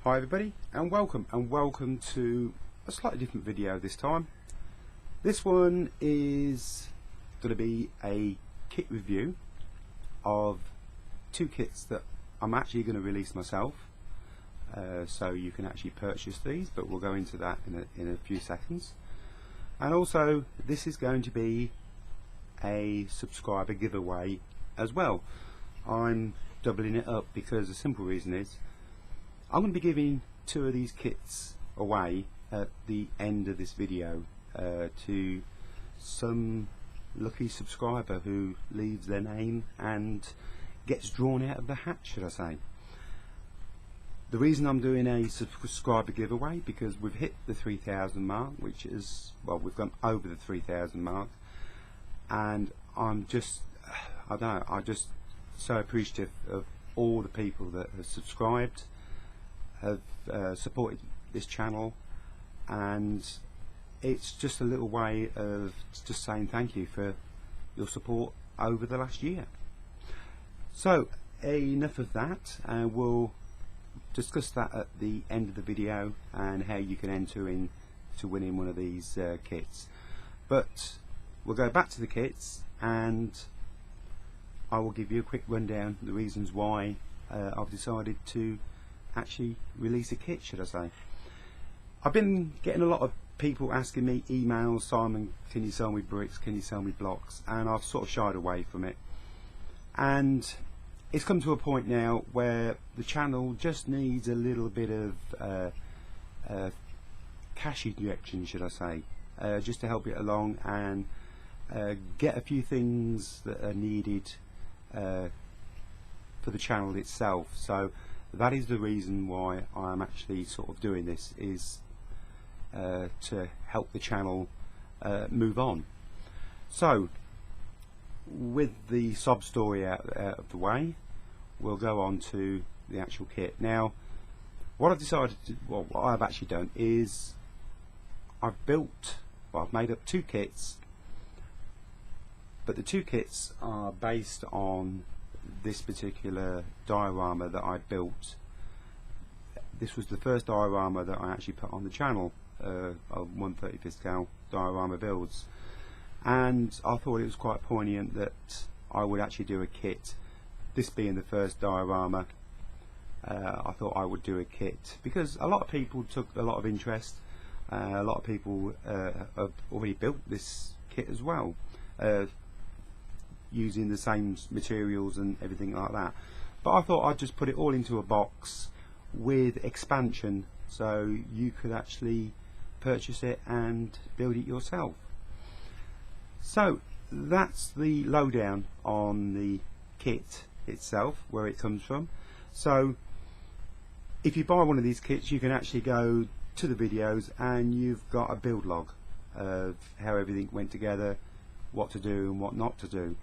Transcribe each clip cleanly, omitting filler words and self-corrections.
Hi everybody, and welcome to a slightly different video this time. This one is going to be a kit review of two kits that I'm actually going to release myself, so you can actually purchase these, but we'll go into that in a few seconds. And also this is going to be a subscriber giveaway as well. I'm doubling it up because the simple reason is I'm going to be giving two of these kits away at the end of this video to some lucky subscriber who leaves their name and gets drawn out of the hat, should I say. The reason I'm doing a subscriber giveaway because we've hit the 3,000 mark, which is, well, we've gone over the 3,000 mark, and I'm just, I'm just so appreciative of all the people that have subscribed, have supported this channel, and it's just a little way of just saying thank you for your support over the last year. So enough of that, and we'll discuss that at the end of the video and how you can enter in to winning one of these kits. But we'll go back to the kits and I will give you a quick rundown of the reasons why I've decided to actually release a kit, should I say. I've been getting a lot of people asking me emails, Simon, can you sell me bricks, can you sell me blocks, and I've sort of shied away from it, and it's come to a point now where the channel just needs a little bit of cash injection, should I say, just to help it along and get a few things that are needed for the channel itself. So that is the reason why I'm actually sort of doing this, is to help the channel move on. So with the sob story out of the way, we'll go on to the actual kit. Now what I've decided to, well, what I've actually done is I've made up two kits, but the two kits are based on this particular diorama that I built. This was the first diorama that I actually put on the channel, of 1/35 scale diorama builds, and I thought it was quite poignant that I would actually do a kit. This being the first diorama, I thought I would do a kit because a lot of people took a lot of interest. A lot of people have already built this kit as well, using the same materials and everything like that, but I thought I'd just put it all into a box with expansion so you could actually purchase it and build it yourself. So that's the lowdown on the kit itself, where it comes from. So if you buy one of these kits, you can actually go to the videos and you've got a build log of how everything went together, what to do and what not to do.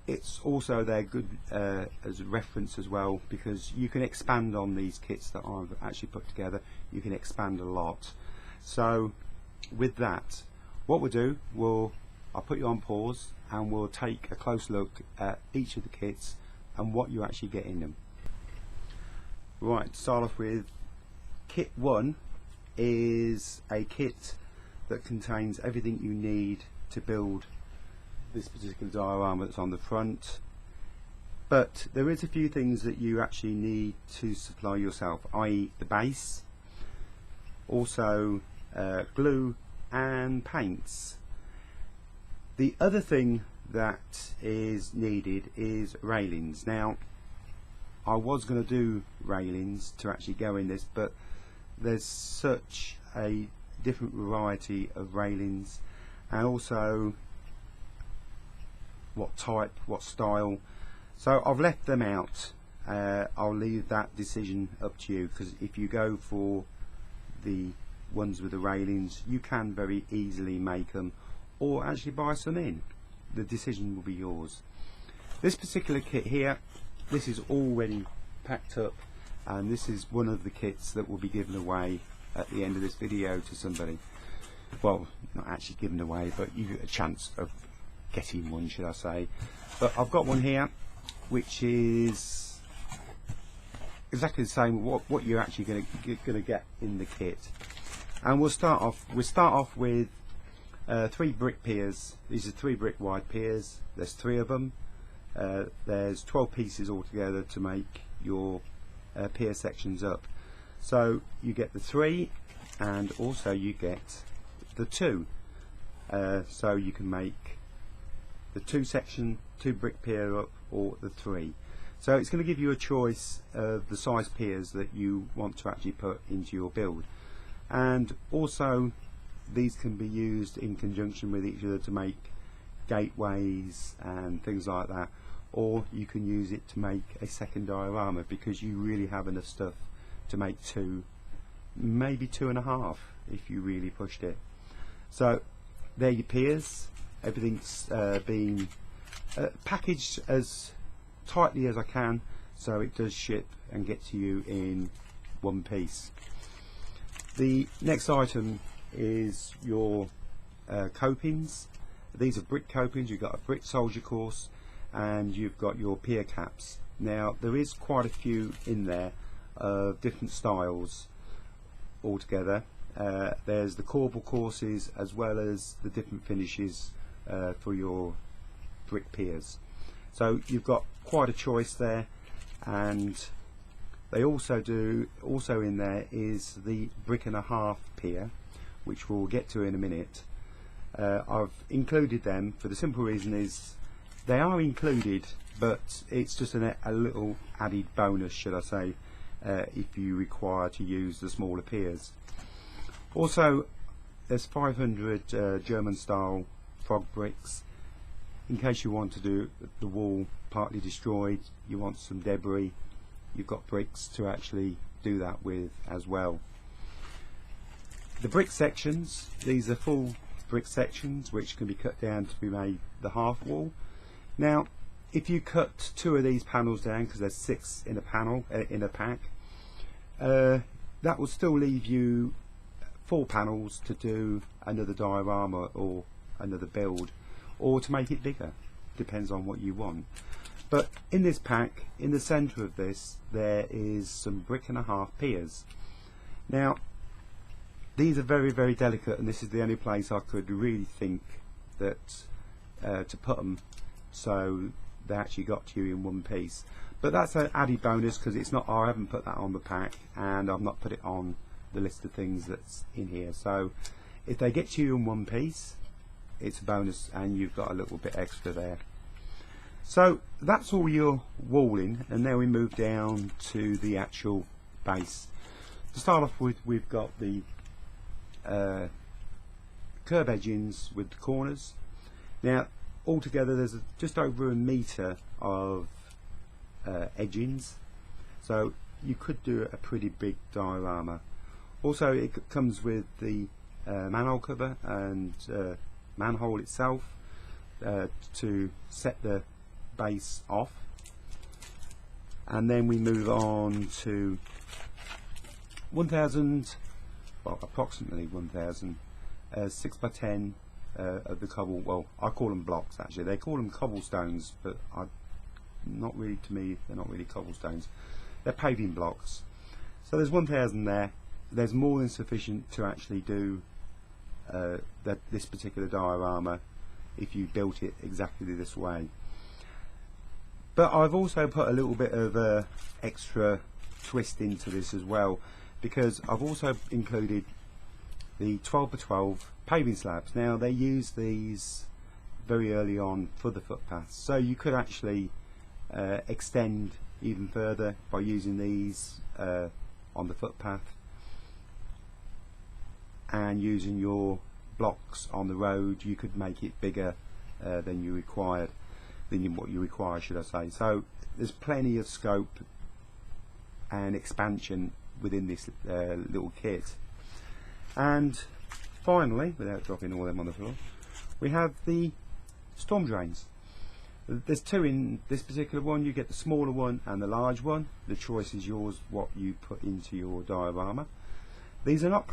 It's also there good as a reference as well, because you can expand on these kits that I've actually put together. You can expand a lot. So with that, what we'll do, I'll put you on pause and we'll take a close look at each of the kits and what you actually get in them. Right, to start off with, kit 1 is a kit that contains everything you need to build this particular diorama that's on the front, but there is a few things that you actually need to supply yourself, i.e. the base, also glue and paints. The other thing that is needed is railings. Now I was going to do railings to actually go in this, but there's such a different variety of railings, and also what type, what style, so I've left them out. I'll leave that decision up to you, because if you go for the ones with the railings, you can very easily make them or actually buy some in. The decision will be yours. This particular kit here, this is already packed up, and this is one of the kits that will be given away at the end of this video to somebody. Well, not actually given away, but you get a chance of getting one, should I say. But I've got one here which is exactly the same what you're actually going to get in the kit. And we'll start off with 3 brick piers. These are 3 brick wide piers. There's 3 of them. There's 12 pieces altogether to make your pier sections up. So you get the 3, and also you get the 2. So you can make the 2 brick pier up, or the 3. So it's going to give you a choice of the size piers that you want to actually put into your build. And also these can be used in conjunction with each other to make gateways and things like that, or you can use it to make a second diorama, because you really have enough stuff to make 2, maybe 2.5 if you really pushed it. So they're your piers. Everything's been packaged as tightly as I can, so it does ship and get to you in one piece. The next item is your copings. These are brick copings. You've got a brick soldier course, and you've got your pier caps. Now there is quite a few in there of different styles altogether. There's the corbel courses as well as the different finishes for your brick piers. So you've got quite a choice there, and they also in there is the 1.5 brick pier, which we'll get to in a minute. I've included them for the simple reason is they are included, but it's just a little added bonus, should I say, if you require to use the smaller piers. Also, there's 500 German style frog bricks, in case you want to do the wall partly destroyed, you want some debris, you've got bricks to actually do that with as well. The brick sections, these are full brick sections which can be cut down to be made the half wall. Now if you cut 2 of these panels down, because there's 6 in a panel in a pack, that will still leave you 4 panels to do another diorama or another build, or to make it bigger, depends on what you want. But in this pack, in the centre of this, there is some 1.5 brick piers. Now these are very, very delicate, and this is the only place I could really think that to put them so they actually got to you in one piece. But that's an added bonus, because it's not, I haven't put that on the pack, and I've not put it on the list of things that's in here. So if they get to you in one piece, it's a bonus, and you've got a little bit extra there. So that's all your walling, and now we move down to the actual base. To start off with, we've got the curb edgings with the corners. Now altogether there's just over 1 metre of edgings, so you could do a pretty big diorama. Also it comes with the manhole cover and manhole itself to set the base off, and then we move on to 1,000, well approximately 1,000 6x10 of the cobble, well I call them blocks actually, they call them cobblestones, but not really, to me they're not really cobblestones, they're paving blocks. So there's 1,000 there. There's more than sufficient to actually do this particular diorama if you built it exactly this way. But I've also put a little bit of extra twist into this as well, because I've also included the 12x12 paving slabs. Now they use these very early on for the footpaths, so you could actually extend even further by using these on the footpath, and using your blocks on the road you could make it bigger than what you require, should I say. So there's plenty of scope and expansion within this little kit. And finally, without dropping all them on the floor, we have the storm drains. There's 2 in this particular one. You get the smaller one and the large one. The choice is yours what you put into your diorama. These are not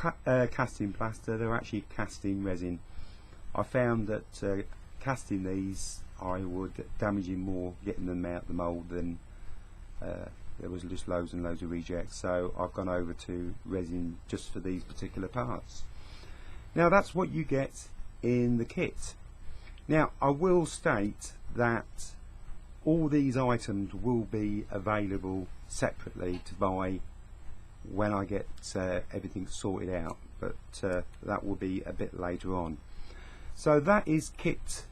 casting plaster, they're actually casting resin. I found that casting these, I would damage them more getting them out the mould than there was just loads and loads of rejects, so I've gone over to resin just for these particular parts. Now that's what you get in the kit. Now I will state that all these items will be available separately to buy when I get everything sorted out, but that will be a bit later on. So that is kit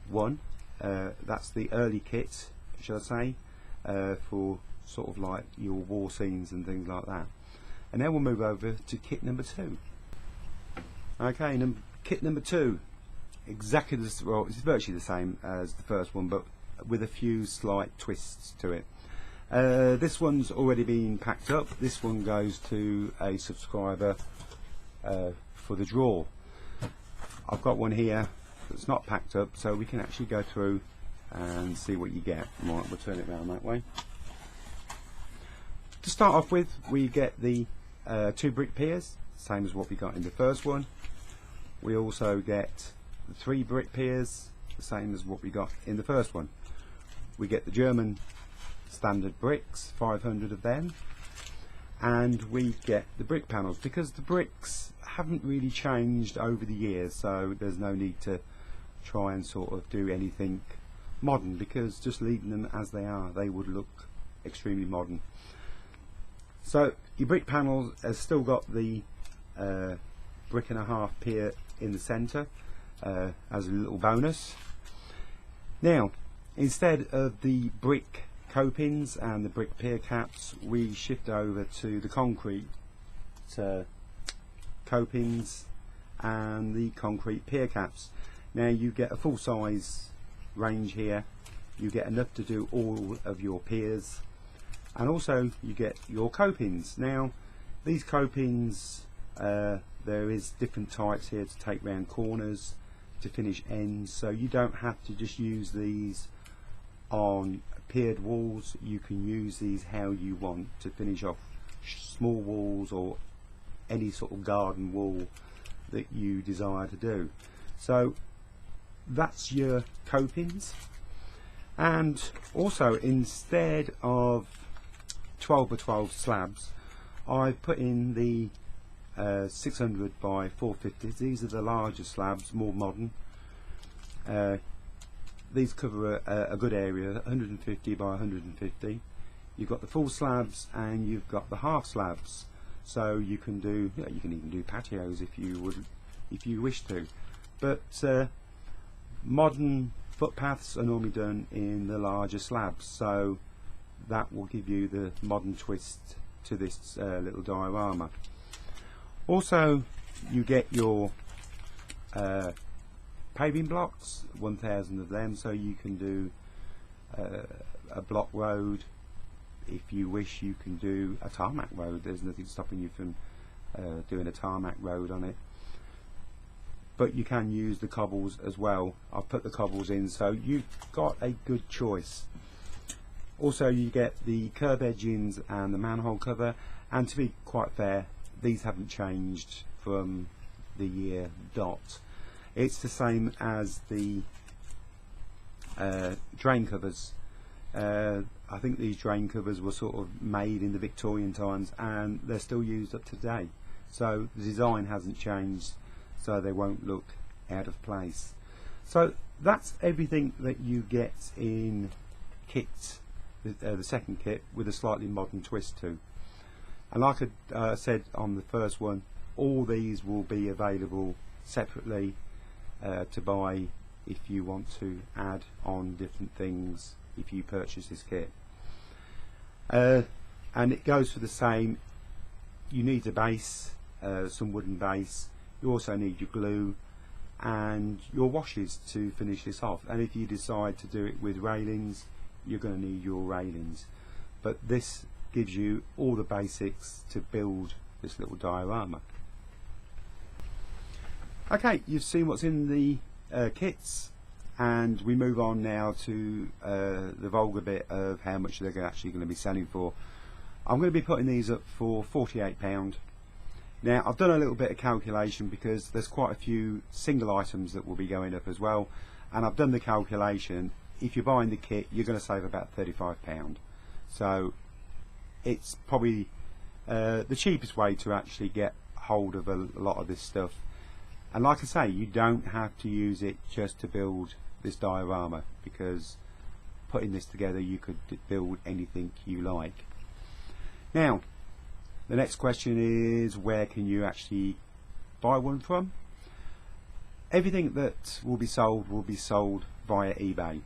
1. That's the early kit, should I say, for sort of like your war scenes and things like that. And now we'll move over to kit number 2. Okay, kit number 2, exactly well, it's virtually the same as the first one, but with a few slight twists to it. This one's already been packed up. This one goes to a subscriber for the draw. I've got one here that's not packed up, so we can actually go through and see what you get. Right, we'll turn it around that way. To start off with, we get the 2 brick piers, same as what we got in the first one. We also get the 3 brick piers, the same as what we got in the first one. We get the German standard bricks, 500 of them, and we get the brick panels, because the bricks haven't really changed over the years, so there's no need to try and sort of do anything modern, because just leaving them as they are, they would look extremely modern. So your brick panels has still got the 1.5 brick pier in the centre as a little bonus. Now, instead of the brick copings and the brick pier caps, we shift over to the concrete copings and the concrete pier caps. Now you get a full size range here, you get enough to do all of your piers, and also you get your copings. Now these copings, there is different types here to take round corners, to finish ends, so you don't have to just use these on piered walls. You can use these how you want to finish off small walls or any sort of garden wall that you desire to do. So that's your copings. And also, instead of 12 by 12 slabs, I've put in the 600 by 450s. These are the larger slabs, more modern. These cover a good area, 150 by 150. You've got the full slabs and you've got the half slabs. So you can do, you can even do patios if you wish to. But modern footpaths are normally done in the larger slabs, so that will give you the modern twist to this little diorama. Also, you get your paving blocks, 1,000 of them, so you can do a block road. If you wish, you can do a tarmac road. There's nothing stopping you from doing a tarmac road on it. But you can use the cobbles as well. I've put the cobbles in, so you've got a good choice. Also, you get the curb edgings and the manhole cover, and to be quite fair, these haven't changed from the year dot. It's the same as the drain covers. I think these drain covers were sort of made in the Victorian times, and they're still used up to date. So the design hasn't changed, so they won't look out of place. So that's everything that you get in kit, the second kit, with a slightly modern twist to. And like I said on the first one, all these will be available separately to buy if you want to add on different things if you purchase this kit. And it goes for the same. You need a base, some wooden base. You also need your glue and your washes to finish this off, and if you decide to do it with railings, you're going to need your railings. But this gives you all the basics to build this little diorama. Okay, you've seen what's in the kits, and we move on now to the vulgar bit of how much they're actually going to be selling for. I'm going to be putting these up for £48. Now, I've done a little bit of calculation because there's quite a few single items that will be going up as well, and I've done the calculation. If you're buying the kit, you're going to save about £35. So it's probably the cheapest way to actually get hold of a lot of this stuff. And like I say, you don't have to use it just to build this diorama, because putting this together you could build anything you like. Now the next question is, where can you actually buy one from? Everything that will be sold via eBay.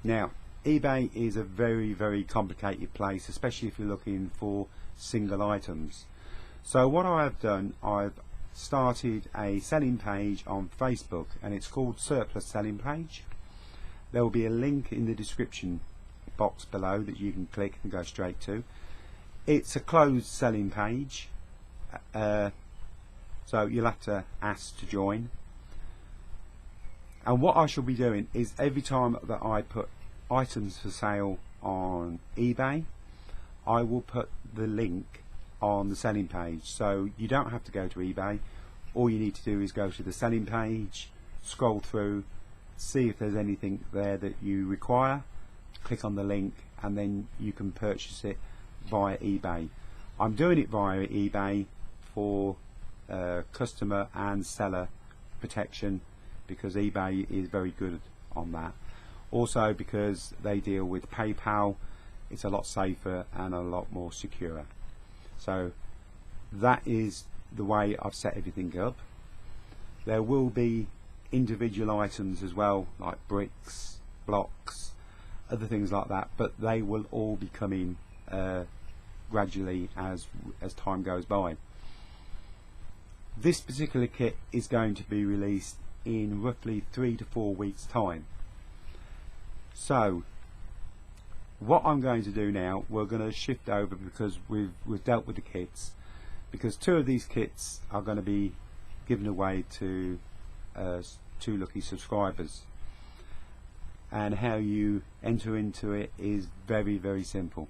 Now eBay is a very complicated place, especially if you're looking for single items. So what I have done, I've started a selling page on Facebook, and it's called Surplus Selling Page. There will be a link in the description box below that you can click and go straight to. It's a closed selling page, so you'll have to ask to join. And what I shall be doing is, every time that I put items for sale on eBay, I will put the link on the selling page, so you don't have to go to eBay. All you need to do is go to the selling page, scroll through, see if there's anything there that you require, click on the link, and then you can purchase it via eBay. I'm doing it via eBay for customer and seller protection, because eBay is very good on that. Also because they deal with PayPal, it's a lot safer and a lot more secure. So that is the way I've set everything up. There will be individual items as well, like bricks, blocks, other things like that, but they will all be coming gradually as time goes by. This particular kit is going to be released in roughly 3 to 4 weeks time. So what I'm going to do now, we're going to shift over, because we've dealt with the kits, because 2 of these kits are going to be given away to 2 lucky subscribers. And how you enter into it is very simple.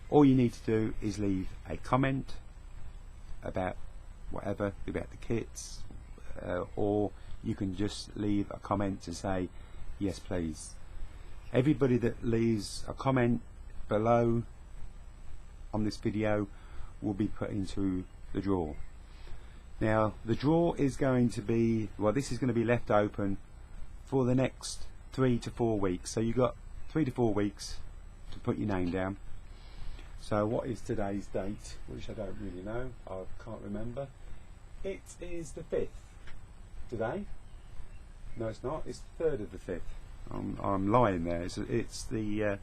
All you need to do is leave a comment about whatever, about the kits, or you can just leave a comment to say yes please. Everybody that leaves a comment below on this video will be put into the draw. Now the draw is going to be, well, this is going to be left open for the next 3 to 4 weeks. So you've got 3 to 4 weeks to put your name down. So what is today's date, which I don't really know, I can't remember. It is the 5th today. No, it's not, it's the 3rd of the 5th. I'm lying there. It's the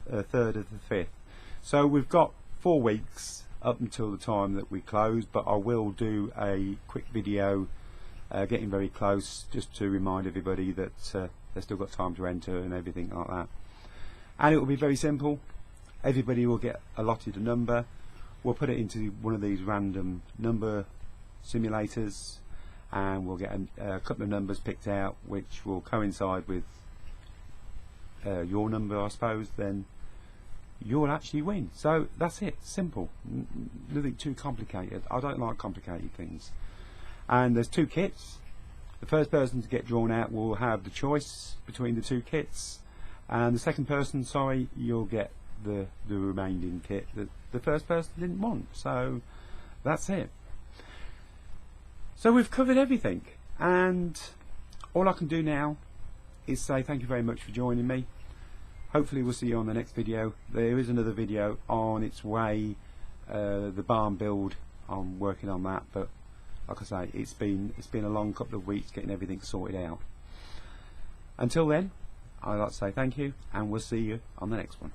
3rd of the 5th. So we've got 4 weeks up until the time that we close, but I will do a quick video getting very close, just to remind everybody that they've still got time to enter and everything like that. And it will be very simple. Everybody will get allotted a number. We'll put it into one of these random number simulators, and we'll get a couple of numbers picked out which will coincide with your number, I suppose. Then you'll actually win. So that's it, simple, nothing too complicated. I don't like complicated things. And there's 2 kits. The first person to get drawn out will have the choice between the 2 kits, and the second person, sorry, you'll get the remaining kit that the first person didn't want. So that's it. So we've covered everything, and all I can do now is say thank you very much for joining me. Hopefully we'll see you on the next video. There is another video on its way, the barn build. I'm working on that, but like I say, it's been a long couple of weeks getting everything sorted out. Until then, I'd like to say thank you, and we'll see you on the next one.